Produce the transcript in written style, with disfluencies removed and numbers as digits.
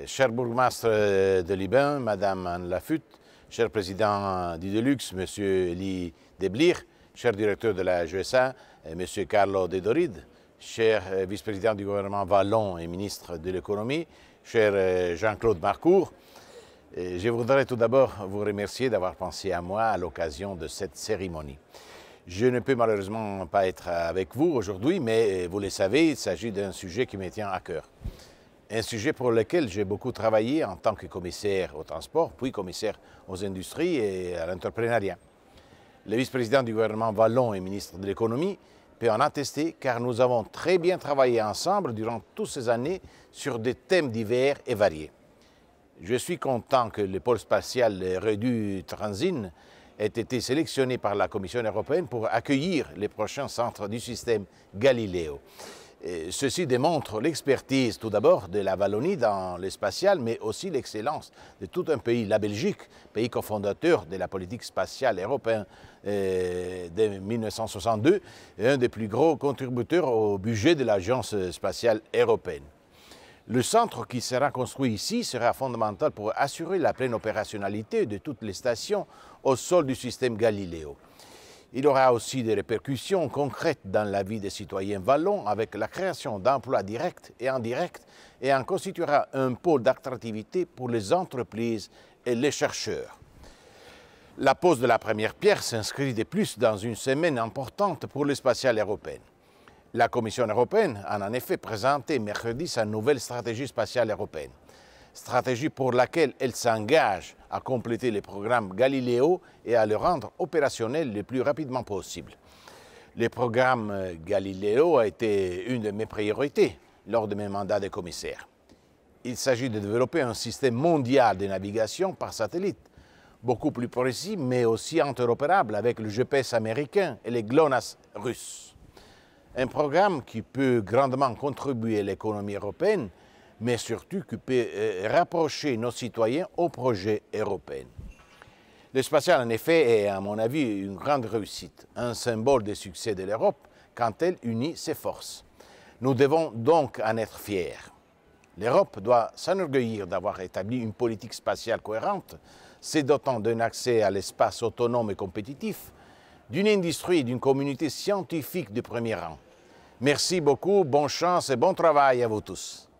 Cher bourgmestre de Libin, Madame Anne Lafut, cher président d'Idelux, Monsieur Elie Deblir, cher directeur de la GSA, Monsieur Carlo De Doride, cher vice-président du gouvernement Wallon et ministre de l'économie, cher Jean-Claude Marcourt, je voudrais tout d'abord vous remercier d'avoir pensé à moi à l'occasion de cette cérémonie. Je ne peux malheureusement pas être avec vous aujourd'hui, mais vous le savez, il s'agit d'un sujet qui me tient à cœur. Un sujet pour lequel j'ai beaucoup travaillé en tant que commissaire au transport, puis commissaire aux industries et à l'entrepreneuriat. Le vice-président du gouvernement Wallon et ministre de l'économie peut en attester car nous avons très bien travaillé ensemble durant toutes ces années sur des thèmes divers et variés. Je suis content que le pôle spatial Redu Transin ait été sélectionné par la Commission européenne pour accueillir les prochains centres du système Galileo. Ceci démontre l'expertise tout d'abord de la Wallonie dans le spatial, mais aussi l'excellence de tout un pays, la Belgique, pays cofondateur de la politique spatiale européenne de 1962, et un des plus gros contributeurs au budget de l'Agence spatiale européenne. Le centre qui sera construit ici sera fondamental pour assurer la pleine opérationnalité de toutes les stations au sol du système Galileo. Il aura aussi des répercussions concrètes dans la vie des citoyens wallons avec la création d'emplois directs et indirects et en constituera un pôle d'attractivité pour les entreprises et les chercheurs. La pose de la première pierre s'inscrit de plus dans une semaine importante pour le spatial européen. La Commission européenne a en effet présenté mercredi sa nouvelle stratégie spatiale européenne, stratégie pour laquelle elle s'engage à compléter le programme Galileo et à le rendre opérationnel le plus rapidement possible. Le programme Galileo a été une de mes priorités lors de mes mandats de commissaire. Il s'agit de développer un système mondial de navigation par satellite, beaucoup plus précis mais aussi interopérable avec le GPS américain et le GLONASS russe. Un programme qui peut grandement contribuer à l'économie européenne, mais surtout qui peut rapprocher nos citoyens au projet européen. Le spatial, en effet, est, à mon avis, une grande réussite, un symbole du succès de l'Europe quand elle unit ses forces. Nous devons donc en être fiers. L'Europe doit s'enorgueillir d'avoir établi une politique spatiale cohérente, se dotant d'un accès à l'espace autonome et compétitif, d'une industrie et d'une communauté scientifique de premier rang. Merci beaucoup, bonne chance et bon travail à vous tous.